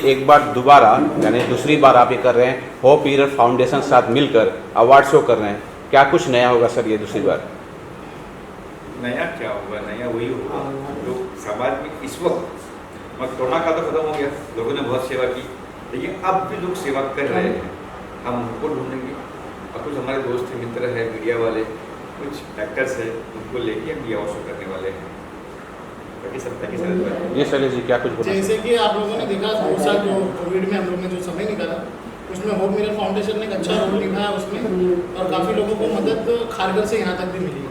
एक बार दोबारा यानी दूसरी बार आप ये कर रहे हैं होप ईयर फाउंडेशन साथ मिलकर अवार्ड शो कर रहे हैं, क्या कुछ नया होगा सर ये दूसरी बार? नया क्या होगा? नया वही होगा जो समाज में इस वक्त कोरोना का तो खत्म हो गया, लोगों ने बहुत सेवा की, लेकिन अब भी लोग सेवा कर रहे हैं। हम उनको ढूंढेंगे और कुछ हमारे दोस्त मित्र है, मीडिया वाले, कुछ एक्टर्स है, उनको लेके हम ये अवार्ड शो करने वाले हैं ताकि सत्ता की सरहद। ये शैलेश जी क्या कुछ बोलना? जैसे कि आप लोगों ने देखा 2 साल जो कोविड में हम लोग ने जो समय निकाला उसमें होप मिरर फाउंडेशन ने एक अच्छा रोल निभाया उसमें, और काफ़ी लोगों को मदद खारगर से यहाँ तक भी मिली।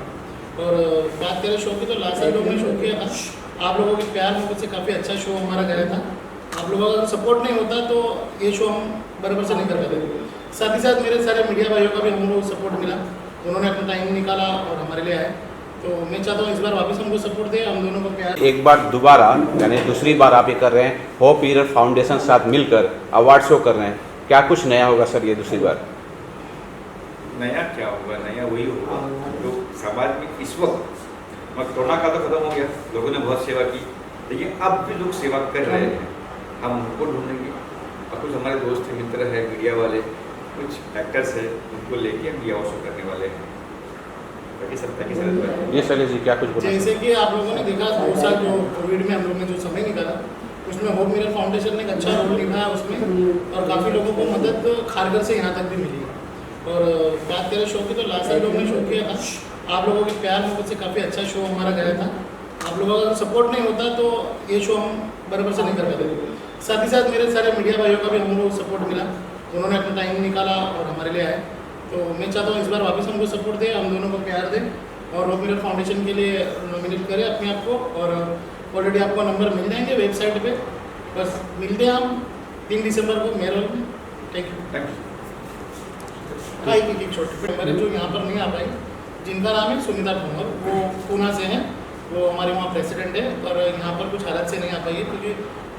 और बात करें शो की तो लास्ट ईयर लोगों ने शो किया था, आप लोगों के प्यार मोहब्बत से काफ़ी अच्छा शो हमारा गया था। आप लोगों का सपोर्ट नहीं होता तो ये शो हम बराबर से नहीं कर पाते। साथ ही साथ मेरे सारे मीडिया भाइयों का भी हम लोग सपोर्ट मिला, उन्होंने अपना टाइम निकाला और हमारे लिए आए। तो मैं चाहता हूँ इस बार वापस हमको सपोर्ट दे, हम दोनों को प्यार। एक बार दोबारा यानी दूसरी बार आप ये कर रहे हैं होप ईयर फाउंडेशन साथ मिलकर अवार्ड शो कर रहे हैं, क्या कुछ नया होगा सर ये दूसरी बार? नया क्या होगा? नया वही होगा जो समाज में इस वक्त कोरोना का तो खत्म हो गया, लोगों ने बहुत सेवा की, लेकिन अब भी लोग सेवा कर रहे हैं। हम उनको ढूंढेंगे और कुछ हमारे दोस्त मित्र है, मीडिया वाले, कुछ एक्टर्स है, उनको लेके हम ये अवार्ड शो करने वाले हैं ताकि सत्ता की सरहद। ये शैलेश जी क्या कुछ बोलना? जैसे कि आप लोगों ने देखा 2 साल जो कोविड में हम लोग ने जो समय निकाला उसमें होप मिरर फाउंडेशन ने एक अच्छा रोल निभाया उसमें, और काफ़ी लोगों को मदद खारगर से यहाँ तक भी मिली। और बात करें शो की तो लास्ट ईयर लोगों ने शो किया था, आप लोगों के प्यार मोहब्बत से काफ़ी अच्छा शो हमारा गया था। आप लोगों का सपोर्ट नहीं होता तो ये शो हम बराबर से नहीं कर पाते। साथ ही साथ मेरे सारे मीडिया भाइयों का भी हम लोग सपोर्ट मिला, उन्होंने अपना टाइम निकाला और हमारे लिए आए। तो मैं चाहता हूँ इस बार वापस हमको सपोर्ट दे, हम दोनों को प्यार दें और होप मिरर फाउंडेशन के लिए नॉमिनेट करें अपने आप को। और ऑलरेडी आपको नंबर मिल जाएंगे वेबसाइट पे, बस मिलते हैं हम 3 दिसंबर को मेरे में। Thank you. एक छोटे हमारे जो यहाँ पर नहीं आ पाई, जिनका नाम है सुनीता ठोमर, वो पूना से हैं, वो हमारे वहाँ प्रेसिडेंट है, और यहाँ पर कुछ हालत से नहीं आ पाई है क्योंकि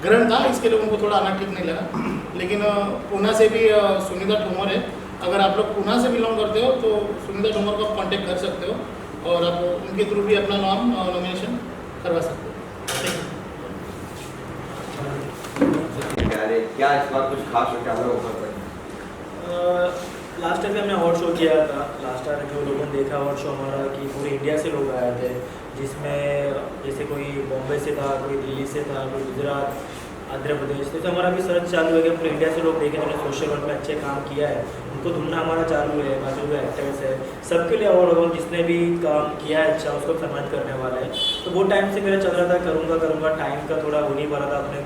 ग्रहण था, इसके लिए उनको थोड़ा आना ठीक नहीं लगा। लेकिन पूना से भी सुनीता ठोमर है, अगर आप लोग पूना से बिलोंग करते हो तो सुनीता ठोमर को आप कॉन्टेक्ट कर सकते हो और आप उनके थ्रू भी अपना नाम नॉमिनेशन करवा सकते हो। क्या इस बार कुछ खास हो क्या होगा? लास्ट टाइम भी हमने अवार्ड शो किया था। लास्ट टाइम जो लोगों ने देखा अवार्ड शो हमारा कि पूरे इंडिया से लोग आए थे, जिसमें जैसे कोई बॉम्बे से था, कोई दिल्ली से था, कोई गुजरात, आंध्र प्रदेश से। तो हमारा भी सर्च चालू है कि पूरे इंडिया से लोग देखें जिन्होंने सोशल वर्क में अच्छे काम किया है, उनको ढूंढना हमारा चालू है। बाकी जो एक्टर्स है सबके लिए अवार्ड होगा, जिसने भी काम किया है अच्छा उसको सम्मानित करने वाले हैं। तो वो टाइम से मेरा चल रहा था करूँगा, टाइम का थोड़ा हो नहीं पा रहा था, अपने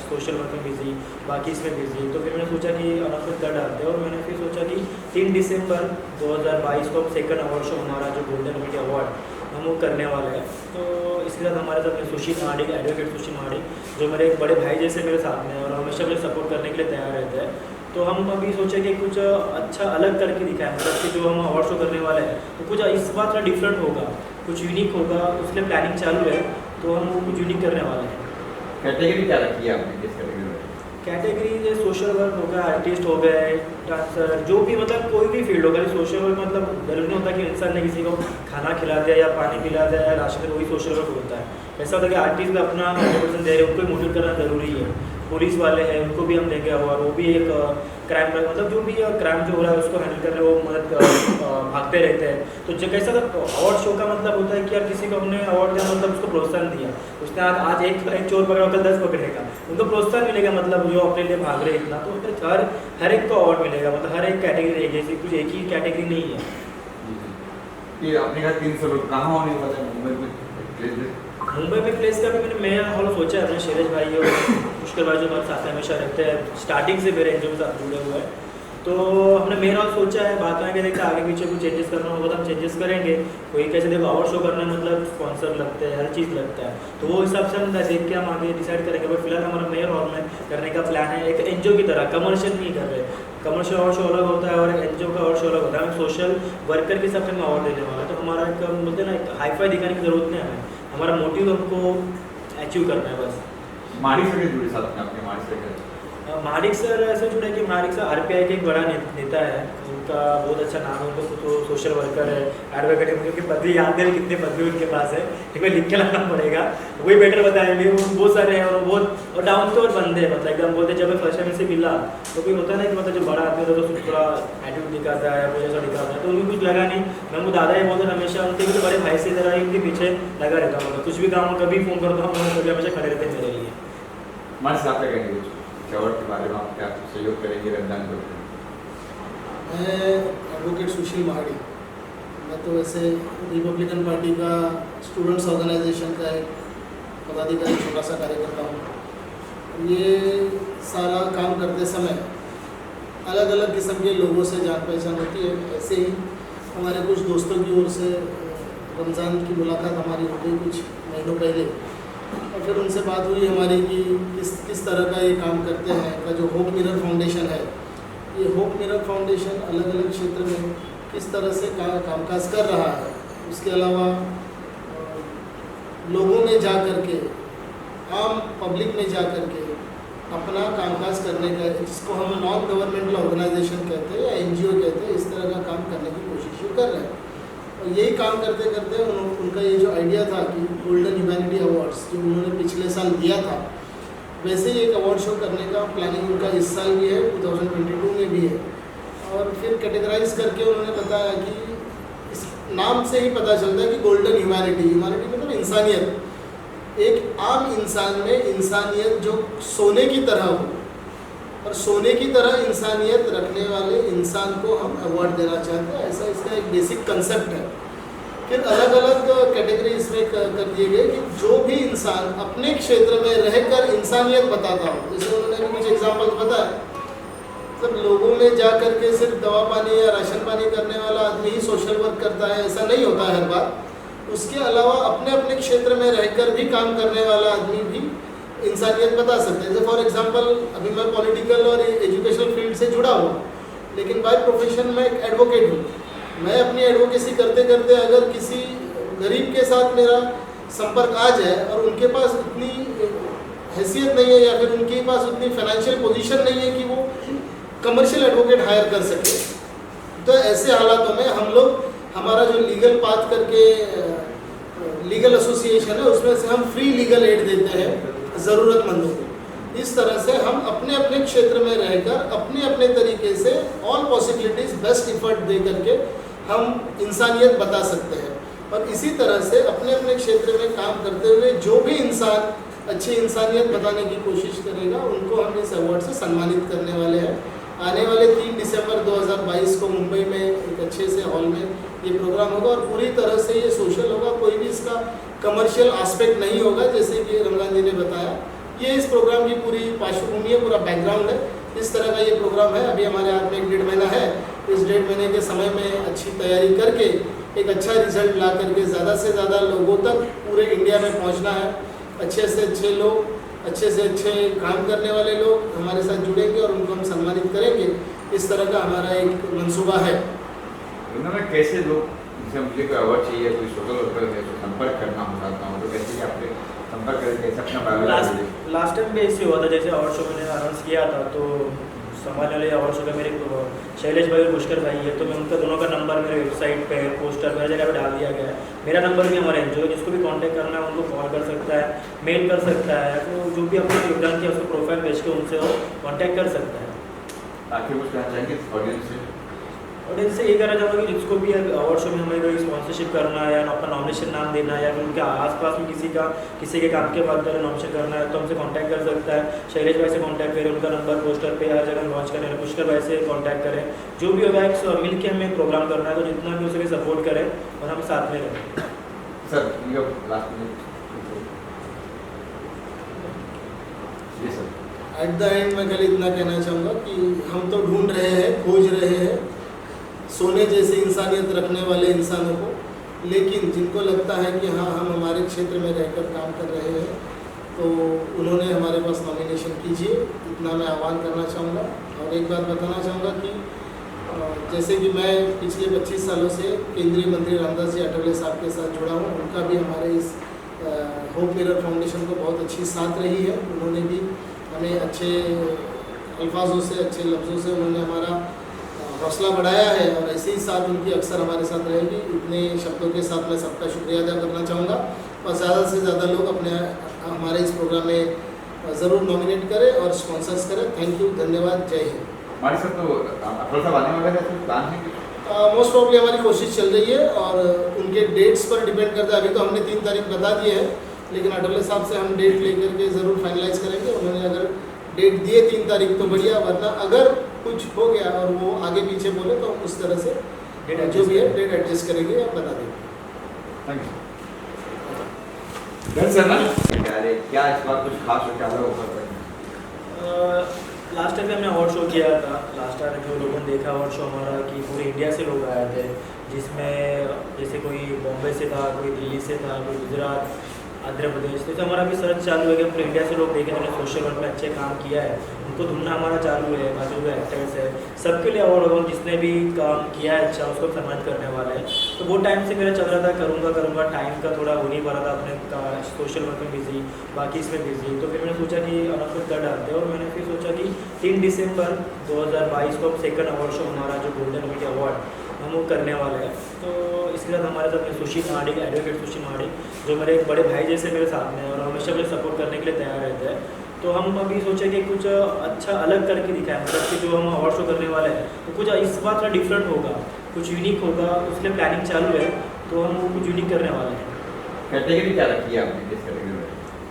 सोशल वर्क में बिजी, बाकी इसमें बिजी। तो फिर मैंने सोचा कि अनाउंसमेंट कर डालते हैं, और मैंने फिर सोचा कि 3 दिसंबर 2022 को सेकंड अवार्ड शो हमारा जो गोल्डन मीडिया अवार्ड हम वो करने वाले हैं। तो इसके साथ हमारे साथ सुशील मार्डिक, एडवोकेट सुशील मार्डिक, जो मेरे एक बड़े भाई जैसे मेरे साथ में हैं और हमेशा मुझे सपोर्ट करने के लिए तैयार रहते हैं। तो हम अभी सोचे कि कुछ अच्छा अलग करके दिखाएं, मतलब कि जो हम अवार्ड शो करने वाले हैं तो कुछ इस बार थोड़ा डिफरेंट होगा, कुछ यूनिक होगा, उसके लिए प्लानिंग चालू है। तो हम वो कुछ यूनिक करने वाले हैं। कैटेगरी क्या रखी है आपने? किस कैटेगरी में? कैटेगरी सोशल वर्क हो गया, आर्टिस्ट हो गए, डांसर, जो भी मतलब कोई भी फील्ड होगा। सोशल वर्क मतलब जरूरी नहीं होता कि इंसान ने किसी को खाना खिला दिया या पानी पिला दिया या राशन, वही सोशल वर्क होता है। ऐसा होता है कि आर्टिस्ट भी अपना 100% दे रहे हैं, उनको मोटिवेट करना जरूरी है। पुलिस वाले हैं उनको भी हम देंगे अवार्ड, वो भी एक क्राइम मतलब जो भी क्राइम जो हो रहा है उसको हैंडल कर रहे, वो मदद भागते रहते हैं। तो जो कैसा अवार्ड शो का मतलब होता है कि यार किसी को हमने अवार्ड दिया मतलब उसको प्रोत्साहन दिया, उसने आज एक चोर पकड़ा, कल 10 पकड़ेगा, उनको प्रोत्साहन मिलेगा, मतलब जो अपने लिए भाग रहे इतना। तो फिर हर एक को अवार्ड मिलेगा, मतलब हर एक कैटेगरी रहेगी, जैसे कुछ एक ही कैटेगरी नहीं है। ये अपने घर 300 लोग कहाँ होने वाले हैं? मुंबई में प्लेस का भी मैंने हॉल सोचा है। अपने शैलेश भाई और पुष्कर भाई जो हमारे साथ हमेशा रहते हैं, स्टार्टिंग से मेरे एनजीओ के साथ जुड़े हुए हैं, तो हमने मेन हॉल सोचा है। बात आगे देखते आगे पीछे कुछ चेंजेस करना होगा तो हम चेंजेस करेंगे। कोई कैसे देखो अवार्ड शो करना मतलब स्पॉन्सर लगते हैं, हर चीज़ लगता है, तो वो हिसाब से हम देख के हम आगे डिसाइड करेंगे। बट फिलहाल हमारा मेयर हॉल में करने का प्लान है, एक एनजीओ की तरह, कमर्शियल नहीं कर रहे। कमर्शियल अवार्ड शो अलग होता है और एनजीओ का अवार्ड शो अलग होता है। हम सोशल वर्कर के हिसाब से हम अवार्ड देने वाला है। तो हमारा एक बोलते हैं ना, एक हाईफाई दिखाने की जरूरत नहीं है हमें, हमारा मोटिव हमको अचीव करना है बस। माड़ी से जुड़े साथ में आपके माड़ी से महाडिक सर ऐसे जुड़े कि महाडिक सर आरपीआई के एक बड़ा नेता है, उनका बहुत अच्छा नाम है, उनको तो सोशल वर्कर है, एडवोकेट है, उनके पदवी याद नहीं कितने पदवी उनके पास है, एक बार लिख के लाना पड़ेगा, वही बेटर बताएंगे। वो बहुत सारे हैं और बहुत और डाउन टू अर्थ बंदे हैं, मतलब एकदम बोलते जब मैं फर्स्ट टाइम से मिला तो कोई होता है ना कि मतलब जो बड़ा आदमी होता है तो थोड़ा एटीट्यूड दिखाता है, कुछ ऐसा दिखाता है, तो उनको कुछ लगा नहीं। मैं उनको दादा ही बोलते हमेशा, उनके भी तो बड़े भाई से तरह उनके पीछे लगा रहता हूँ, मतलब कुछ भी काम कभी फ़ोन करता हूँ कभी हमेशा खड़े रहते हैं मेरे लिए। हमारे साथ क्या कहेंगे शॉर्ट के बारे में, आप क्या सहयोग करेंगे रमजान को? मैं एडवोकेट सुशील महाड़ी, मैं तो वैसे रिपब्लिकन पार्टी का स्टूडेंट्स ऑर्गेनाइजेशन का एक पदाधिकारी छोटा सा कार्यकर्ता हूँ। ये सारा काम करते समय अलग अलग किस्म के लोगों से जान पहचान होती है। ऐसे ही हमारे कुछ दोस्तों की ओर से रमज़ान की मुलाकात हमारी हो गई कुछ महीनों पहले, और फिर उनसे बात हुई हमारी कि किस तरह का ये काम करते हैं। का जो होप मिरर फाउंडेशन है, ये होप मिरर फाउंडेशन अलग अलग क्षेत्र में किस तरह से कामकाज कर रहा है। उसके अलावा लोगों में जा कर के, आम पब्लिक में जा कर के अपना कामकाज करने का, जिसको हम नॉन गवर्नमेंटल ऑर्गेनाइजेशन कहते हैं या एनजीओ कहते हैं, इस तरह का काम करने की कोशिश कर रहे हैं। और यही काम करते करते उनका ये जो आइडिया था कि गोल्डन ह्यूमैनिटी अवार्ड्स जो उन्होंने पिछले साल दिया था, वैसे ही एक अवार्ड शो करने का प्लानिंग उनका इस साल भी है, 2022 में भी है। और फिर कैटेगराइज करके उन्होंने बताया कि इस नाम से ही पता चलता है कि गोल्डन ह्यूमैनिटी, ह्यूमैनिटी मतलब इंसानियत, एक आम इंसान में इंसानियत जो सोने की तरह हो, और सोने की तरह इंसानियत रखने वाले इंसान को हम अवार्ड देना चाहते हैं। ऐसा इसका एक बेसिक कंसेप्ट है। फिर अलग अलग कैटेगरी इसमें कर दिए गए कि जो भी इंसान अपने क्षेत्र में रहकर इंसानियत बताता हो, जैसे उन्होंने भी कुछ एग्जाम्पल बताया, सब लोगों में जा कर के सिर्फ दवा पानी या राशन पानी करने वाला आदमी ही सोशल वर्क करता है, ऐसा नहीं होता है हर बार। उसके अलावा अपने अपने क्षेत्र में रहकर भी काम करने वाला आदमी भी इंसानियत बता सकते हैं। जैसे फॉर एग्जांपल अभी मैं पॉलिटिकल और एजुकेशनल फील्ड से जुड़ा हुआ, लेकिन बाय प्रोफेशन मैं एक एडवोकेट हूँ। मैं अपनी एडवोकेसी करते करते अगर किसी गरीब के साथ मेरा संपर्क आ जाए और उनके पास उतनी हैसियत नहीं है या फिर उनके पास उतनी फाइनेंशियल पोजीशन नहीं है कि वो कमर्शियल एडवोकेट हायर कर सके, तो ऐसे हालातों में हम लोग, हमारा जो लीगल पाथ करके लीगल एसोसिएशन है, उसमें से हम फ्री लीगल एड देते हैं ज़रूरतमंदों को। इस तरह से हम अपने अपने क्षेत्र में रहकर अपने अपने तरीके से ऑल पॉसिबिलिटीज़ बेस्ट इफर्ट दे करके हम इंसानियत बता सकते हैं। और इसी तरह से अपने अपने क्षेत्र में काम करते हुए जो भी इंसान अच्छी इंसानियत बताने की कोशिश करेगा, उनको हम इस अवार्ड से सम्मानित करने वाले हैं। आने वाले 3 दिसंबर 2022 को मुंबई में एक अच्छे से हॉल में ये प्रोग्राम होगा और पूरी तरह से ये सोशल होगा, कोई भी इसका कमर्शियल एस्पेक्ट नहीं होगा। जैसे कि रमजान जी ने बताया, ये इस प्रोग्राम की पूरी पार्श्वभूमि है, पूरा बैकग्राउंड है। इस तरह का ये प्रोग्राम है। अभी हमारे हाथ में 1.5 महीना है। इस 1.5 महीने के समय में अच्छी तैयारी करके एक अच्छा रिजल्ट ला करके ज़्यादा से ज़्यादा लोगों तक पूरे इंडिया में पहुँचना है। अच्छे से अच्छे लोग, अच्छे से अच्छे काम करने वाले लोग हमारे साथ जुड़ेंगे और उनको हम सम्मानित करेंगे। इस तरह का हमारा एक मंसूबा है। उन्होंने कैसे लोग, जैसे मुझे कोई अवार्ड चाहिए, कोई सोशल वर्कर है तो संपर्क करना चाहता हूँ, तो कैसे आपके संपर्क करके अपना बायोडाटा? लास्ट टाइम भी ऐसे हुआ था, जैसे अवार्ड शो मैंने अनाउंस किया था, तो संभालने वाले अवार्ड शो का मेरे शैलेश भाई और पुष्कर भाई है, तो मैं उनका दोनों का नंबर मेरे वेबसाइट पे, पोस्टर मेरे जगह पे डाल दिया गया है। मेरा नंबर भी हमारे एनजीओ, जिसको भी कांटेक्ट करना है उनको कॉल कर सकता है, मेल कर सकता है, तो जो भी अपना योगदान किया उसको प्रोफाइल भेज के उनसे वो कॉन्टैक्ट कर सकता है। आखिर कुछ कहना चाहेंगे ऑडियंस से? ऑडियंस से ये कहना चाहूँगा कि जिसको भी अवार्ड शो में हमें कोई स्पॉन्सरशिप करना है या अपना नॉमिनेशन नाम देना है या फिर उनके आसपास में किसी के काम के बाद नॉमिनेशन करना है, तो हमसे कांटेक्ट कर सकता है। शैलेश भाई से कांटेक्ट करें, उनका नंबर पोस्टर पे हर जगह लॉन्च करें। पुष्कर भाई से कांटेक्ट करें। जो भी होगा एक मिल के हमें प्रोग्राम करना है, तो जितना भी हो सके सपोर्ट करें और हम साथ में रहें। सर ये लास्ट में जी सर, एट द एंड मैं कल इतना कहना चाहूँगा कि हम तो ढूंढ रहे हैं, खोज रहे हैं सोने जैसे इंसानियत रखने वाले इंसानों को, लेकिन जिनको लगता है कि हाँ हम हमारे क्षेत्र में रहकर काम कर रहे हैं, तो उन्होंने हमारे पास नॉमिनेशन कीजिए, इतना मैं आह्वान करना चाहूँगा। और एक बात बताना चाहूँगा कि जैसे कि मैं पिछले 25 सालों से केंद्रीय मंत्री रामदास जी अठावले साहब के साथ जुड़ा हूँ, उनका भी हमारे इस होप मिरर फाउंडेशन को बहुत अच्छी साथ रही है। उन्होंने भी हमें अच्छे अल्फाजों से, अच्छे लफ्ज़ों से उन्होंने हमारा हौसला बढ़ाया है और ऐसे ही साथ उनकी अक्सर हमारे साथ रहेगी। इतने शब्दों के साथ मैं सबका शुक्रिया अदा करना चाहूँगा और ज़्यादा से ज़्यादा लोग हमारे इस प्रोग्राम में ज़रूर नॉमिनेट करें और स्पॉन्सर्स करें। थैंक यू, धन्यवाद, जय हिंद। हमारे साथ तो अफरोज साहब आने वाले हैं, तो प्लान है कि मोस्ट प्रॉब्ली हमारी कोशिश चल रही है और उनके डेट्स पर डिपेंड करता है। अभी तो हमने 3 तारीख बता दी है, लेकिन अटोले साहब से हम डेट लेकर के ज़रूर फाइनलाइज करेंगे। उन्होंने अगर डेट दिए 3 तारीख तो बढ़िया, वरना अगर कुछ हो गया और वो आगे पीछे बोले तो हम उस तरह से जो भी है डेट एडजस्ट करेंगे या बता देंगे। थैंक यू सर ना क्या इस बार कुछ खास हो क्या होगा? लास्ट टाइम हमने अवार्ड शो किया था। लास्ट टाइम जो लोगों ने देखा अवार्ड शो हमारा कि पूरे इंडिया से लोग आए थे, जिसमें जैसे कोई बॉम्बे से था, कोई दिल्ली से था, कोई गुजरात, आंध्र प्रदेश। तो हमारा भी सर्च चालू है कि पूरे इंडिया से लोग देखें जिन्होंने सोशल वर्क में अच्छे काम किया है, उनको ढूंढना हमारा चालू है। बाकी जो एक्टर्स है सबके लिए अवार्ड होगा, जिसने भी काम किया है अच्छा उसको सम्मानित करने वाले हैं। तो वो टाइम से मेरा चल रहा था करूँगा, टाइम का थोड़ा हो नहीं पा रहा था, अपने सोशल वर्क में बिजी, बाकी इसमें बिजी। तो फिर मैंने सोचा कि अनाउंसमेंट कर डालते हैं और मैंने फिर सोचा कि 3 दिसंबर 2022 को सेकंड अवार्ड शो हमारा जो गोल्डन मीडिया अवार्ड हम वो करने वाले हैं। तो इसके साथ हमारे साथ सुशील महाडिक, एडवोकेट सुशील महाडिक, जो मेरे एक बड़े भाई जैसे मेरे साथ में हैं और हमेशा मुझे सपोर्ट करने के लिए तैयार रहते हैं। तो हम अभी सोचे कि कुछ अच्छा अलग करके दिखाएं, मतलब कि जो हम अवार्ड शो करने वाले हैं तो कुछ इस बार थोड़ा डिफरेंट होगा, कुछ यूनिक होगा, उसके लिए प्लानिंग चालू है। तो हम कुछ यूनिक करने वाले हैं। कैटेगरी क्या रखी है आपने? किस कैटेगरी में?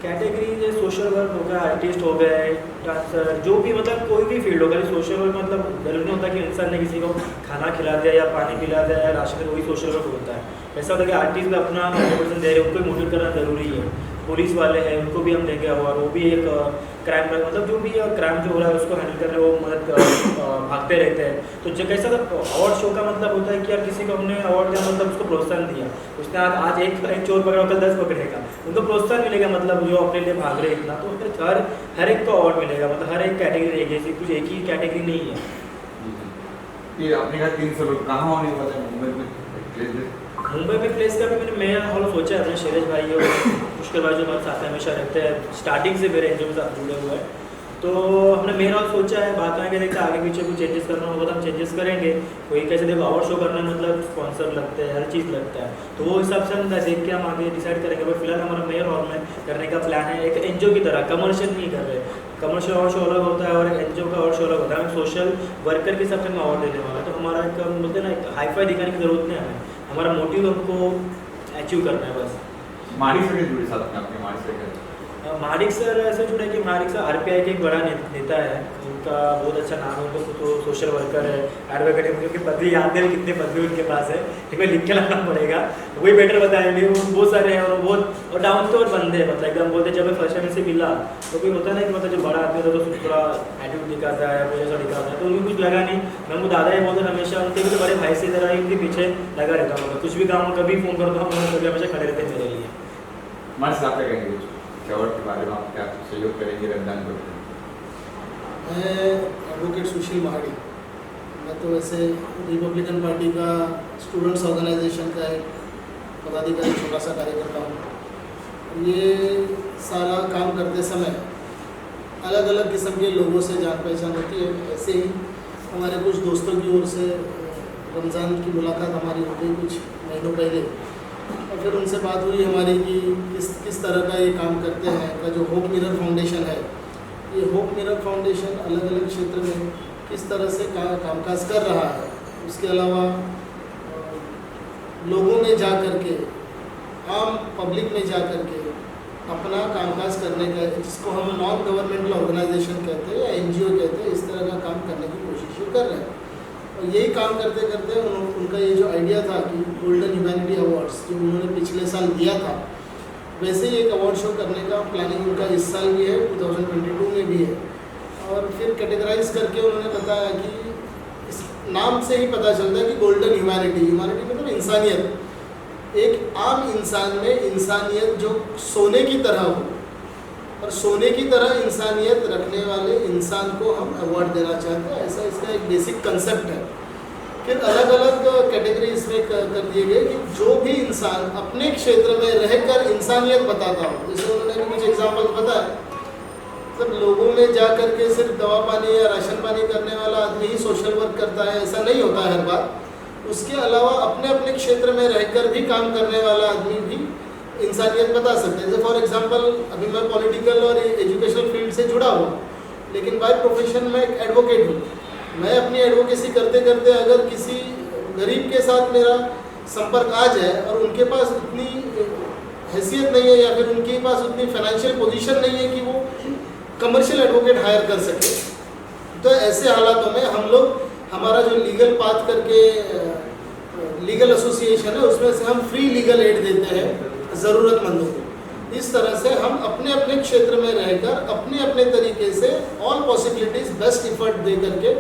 कैटेगरी जैसे सोशल वर्क हो गया, आर्टिस्ट हो गए, डांसर, जो भी मतलब कोई भी फील्ड होगा। सोशल वर्क मतलब जरूरी नहीं होता कि इंसान ने किसी को खाना खिला दिया या पानी पिला दिया या राशन, वही सोशल वर्क होता है। ऐसा होता है कि आर्टिस्ट भी अपना 100% दे रहे हैं, उनको मोटिवेट करना जरूरी है। पुलिस वाले हैं उनको भी हम देंगे अवार्ड, वो भी एक क्राइम मतलब जो भी क्राइम जो हो रहा है उसको हैंडल करने वो मदद भागते रहते हैं। तो जो कैसा अवार्ड शो का मतलब होता है कि यार किसी को हमने अवार्ड दिया मतलब उसको प्रोत्साहन दिया, उसने आज एक चोर पकड़ा कल 10 पकड़ेगा, उनको प्रोत्साहन मिलेगा, मतलब जो अपने लिए भाग रहे इतना। तो फिर हर एक को अवार्ड मिलेगा, मतलब हर एक कैटेगरी रहेगी, ऐसी कुछ एक ही कैटेगरी नहीं है। ये अपने का 300 लोग कहाँ होने वाले हैं? मुंबई में प्लेस का भी मैंने मेरा हॉल सोचा है। अपने शैलेश भाई और पुष्कर भाई जो हमारे साथ हमेशा रहते हैं, स्टार्टिंग से मेरे एनजीओ के साथ जुड़े हुए हैं, तो हमने मेरा हॉल सोचा है। बात आगे देखते आगे पीछे कुछ चेंजेस करना होगा तो हम चेंजेस करेंगे। कोई कैसे देखो अवार्ड शो करना मतलब स्पॉन्सर लगते हैं, हर चीज़ लगता है, तो वो हिसाब से हम देख के हम आगे डिसाइड करेंगे। बट फिलहाल हमारा मेयर हॉल में करने का प्लान है, एक एनजीओ की तरह, कमर्शियल नहीं कर रहे। कमर्शियल अवार्ड शो अलग होता है और एनजीओ का अवार्ड शो अलग होता है। हम सोशल वर्कर के हिसाब से हम अवार्ड देने वाला है। तो हमारा एक बोलते हैं ना, एक हाईफाई दिखाने की जरूरत नहीं है हमें, हमारा मोटिव हमको अचीव करना है बस। माडिक सर के जुड़े साथ में आपके माडिक सर के? माडिक सर ऐसे जुड़े कि माडिक सर आरपीआई के एक बड़ा नेता है, उनका बहुत अच्छा नाम है, उनको तो सोशल वर्कर है, एडवोकेट है, उनकी पदवी याद नहीं कितने पदवी उनके पास है, ठीक है, लिख के लाना पड़ेगा, वही बेटर बताएंगे। वो बहुत सारे हैं और बहुत और डाउन टू अर्थ बंदे हैं, मतलब एकदम बोलते जब मैं फर्स्ट टाइम से मिला तो कोई होता है ना कि मतलब जो बड़ा आदमी होता है तो थोड़ा एटीट्यूड दिखाता है, कुछ ऐसा दिखाता है, तो उनको कुछ लगा नहीं। मैं वो दादा ही बोलते हमेशा उनके भी बड़े भाई से तरह ही उनके पीछे लगा रहता हूँ, कुछ भी काम कभी फ़ोन करो तो हम कभी हमेशा खड़े रहते हैं मेरे लिए। हमारे साथ क्या कहेंगे अवार्ड के बारे में, आप क्या सहयोग करेंगे रमजान को? मैं एडवोकेट सुशील महाडिक, मैं तो वैसे रिपब्लिकन पार्टी का स्टूडेंट्स ऑर्गेनाइजेशन का एक पदाधिकारी, छोटा सा कार्यकर्ता हूँ। ये सारा काम करते समय अलग अलग किस्म के लोगों से जान पहचान होती है। ऐसे ही हमारे कुछ दोस्तों की ओर से रमज़ान की मुलाकात हमारी हो गई कुछ महीनों पहले, और फिर उनसे बात हुई हमारी कि किस तरह का ये काम करते हैं। का जो होप मिरर फाउंडेशन है, ये होप मिरर फाउंडेशन अलग अलग क्षेत्र में किस तरह से कामकाज कर रहा है। उसके अलावा लोगों में जा कर के, आम पब्लिक में जा कर के अपना कामकाज करने का, जिसको हम नॉन गवर्नमेंटल ऑर्गेनाइजेशन कहते हैं या एनजीओ कहते हैं, इस तरह का काम करने की कोशिश कर रहे हैं। और यही काम करते करते उनका ये जो आइडिया था कि गोल्डन ह्यूमैनिटी अवार्ड्स जो उन्होंने पिछले साल दिया था, वैसे ही एक अवार्ड शो करने का प्लानिंग उनका इस साल भी है, 2022 में भी है। और फिर कैटेगराइज करके उन्होंने बताया कि इस नाम से ही पता चलता है कि गोल्डन ह्यूमैनिटी, ह्यूमैनिटी मतलब इंसानियत, एक आम इंसान में इंसानियत जो सोने की तरह हो, और सोने की तरह इंसानियत रखने वाले इंसान को हम अवार्ड देना चाहते हैं। ऐसा इसका एक बेसिक कंसेप्ट है। फिर अलग अलग कैटेगरी इसमें कर दिए गए कि जो भी इंसान अपने क्षेत्र में रहकर इंसानियत बताता हो, जैसे उन्होंने भी कुछ एग्जाम्पल बताया, मतलब लोगों में जा करके सिर्फ दवा पानी या राशन पानी करने वाला आदमी ही सोशल वर्क करता है, ऐसा नहीं होता हर बार। उसके अलावा अपने अपने क्षेत्र में रहकर भी काम करने वाला आदमी भी इंसानियत बता सकते हैं। जैसे फॉर एग्जांपल अभी मैं पॉलिटिकल और एजुकेशनल फील्ड से जुड़ा हुआ, लेकिन बाय प्रोफेशन में एक एडवोकेट हूँ। मैं अपनी एडवोकेसी करते करते अगर किसी गरीब के साथ मेरा संपर्क आ जाए और उनके पास उतनी हैसियत नहीं है या फिर उनके पास उतनी फाइनेंशियल पोजीशन नहीं है कि वो कमर्शियल एडवोकेट हायर कर सके, तो ऐसे हालातों में हम लोग हमारा जो लीगल पाथ करके लीगल एसोसिएशन है उसमें से हम फ्री लीगल एड देते हैं ज़रूरतमंदों को। इस तरह से हम अपने अपने क्षेत्र में रहकर अपने अपने तरीके से ऑल पॉसिबिलिटीज़ बेस्ट इफर्ट दे करके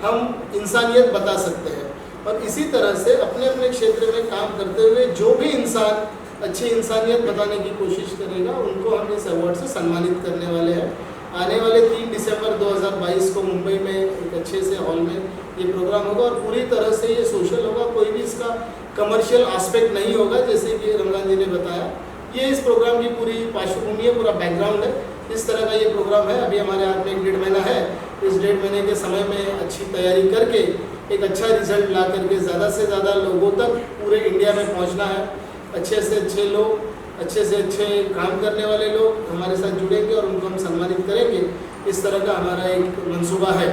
हम इंसानियत बता सकते हैं। और इसी तरह से अपने अपने क्षेत्र में काम करते हुए जो भी इंसान अच्छी इंसानियत बताने की कोशिश करेगा उनको हम इस अवार्ड से सम्मानित करने वाले हैं। आने वाले 3 दिसंबर 2022 को मुंबई में एक अच्छे से हॉल में ये प्रोग्राम होगा और पूरी तरह से ये सोशल होगा, कोई भी इसका कमर्शियल एस्पेक्ट नहीं होगा। जैसे कि रमजान जी ने बताया, ये इस प्रोग्राम की पूरी पार्श्वभूमि है, पूरा बैकग्राउंड है। इस तरह का ये प्रोग्राम है। अभी हमारे हाथ में 1.5 महीना है। इस 1.5 महीने के समय में अच्छी तैयारी करके एक अच्छा रिजल्ट ला करके ज़्यादा से ज़्यादा लोगों तक पूरे इंडिया में पहुँचना है। अच्छे से अच्छे लोग, अच्छे से अच्छे काम करने वाले लोग हमारे साथ जुड़ेंगे और उनको हम सम्मानित करेंगे। इस तरह का हमारा एक मंसूबा है।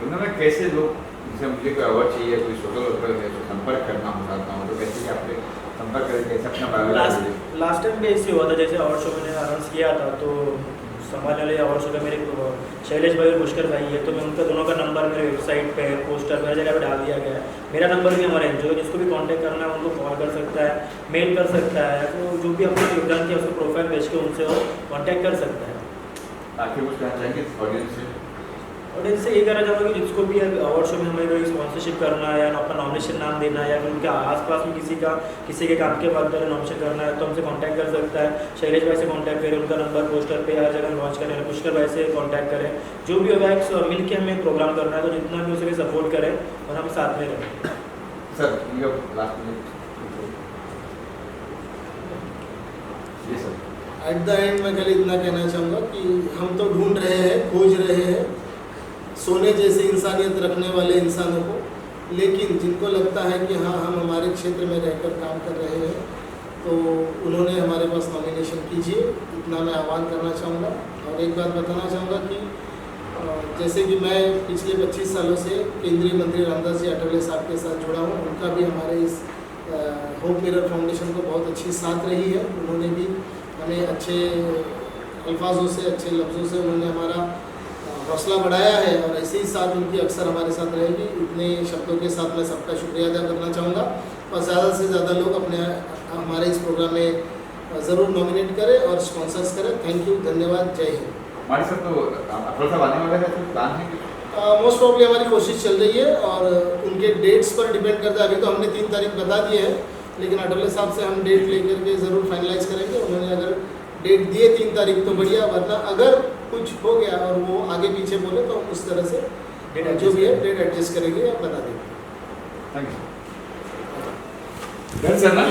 उन्होंने कैसे लोग जैसे मुझे कोई अवार्ड चाहिए, कोई सोशल वर्कर है तो संपर्क करना चाहता हूँ, तो कैसे आपसे संपर्क करें, कैसे अपना बायोडाटा? लास्ट टाइम भी ऐसे हुआ था, जैसे अवार्ड शो मैंने अनाउंस किया था तो संभालने वाले अवार्ड शो का मेरे शैलेश भाई और पुष्कर भाई है, तो मैं उनका दोनों का नंबर मेरे वेबसाइट पे, पोस्टर पे, हर जगह पे डाल दिया गया है। मेरा नंबर भी हमारे एनजीओ, जिसको भी कांटेक्ट करना है उनको कॉल कर सकता है, मेल कर सकता है, तो जो भी अपना योगदान किया उसको प्रोफाइल भेज के उनसे वो कॉन्टैक्ट कर सकता है। आखिर कुछ कहना चाहेंगे ऑडियंस से? ऑडियंस से ये कहना चाहूँगा कि जिसको भी अवार्ड शो में हमें कोई स्पॉन्सरशिप करना है या अपना नॉमिनेशन नाम देना है या फिर उनके आसपास में किसी के काम के बाद नॉमिनेशन करना है तो हमसे कांटेक्ट कर सकता है। शैलेश भाई से कांटेक्ट करें, उनका नंबर पोस्टर पे हर जगह लॉन्च करें, पुष्कर भाई से कांटेक्ट करें। जो भी होगा एक मिल के हमें प्रोग्राम करना है, तो जितना भी उसे सपोर्ट करें और हम साथ में रहें। सर लास्ट मिनट जी सर। एट द एंड मैं खाली इतना कहना चाहूँगा कि हम तो ढूंढ रहे हैं, खोज रहे हैं सोने जैसी इंसानियत रखने वाले इंसानों को, लेकिन जिनको लगता है कि हाँ हम हमारे क्षेत्र में रहकर काम कर रहे हैं तो उन्होंने हमारे पास नॉमिनेशन कीजिए, इतना मैं आह्वान करना चाहूँगा। और एक बात बताना चाहूँगा कि जैसे कि मैं पिछले 25 सालों से केंद्रीय मंत्री रामदास जी अठावले साहब के साथ जुड़ा हूँ, उनका भी हमारे इस होप मिरर फाउंडेशन को बहुत अच्छी साथ रही है। उन्होंने भी हमें अच्छे अल्फाजों से, अच्छे लफ्ज़ों से उन्होंने हमारा हौसला बढ़ाया है और ऐसे ही साथ उनकी अक्सर हमारे साथ रहेगी। इतने शब्दों के साथ मैं सबका शुक्रिया अदा करना चाहूँगा और ज़्यादा से ज़्यादा लोग हमारे इस प्रोग्राम में ज़रूर नॉमिनेट करें और स्पॉन्सर्स करें। थैंक यू, धन्यवाद, जय हिंद। हमारे साथ तो अफरोज साहब आने वाले हैं, प्लान है कि मोस्ट प्रॉब्ली हमारी कोशिश चल रही है और उनके डेट्स पर डिपेंड करता है। अभी तो हमने 3 तारीख बता दिए हैं, लेकिन अठावले साहब से हम डेट लेकर के ज़रूर फाइनलाइज करेंगे। उन्होंने अगर डेट दिए 3 तारीख तो बढ़िया, वरना अगर कुछ हो गया और वो आगे पीछे बोले तो उस तरह से जो भी है डेट एडजस्ट करेंगे या बता देंगे। थैंक यू सर ना।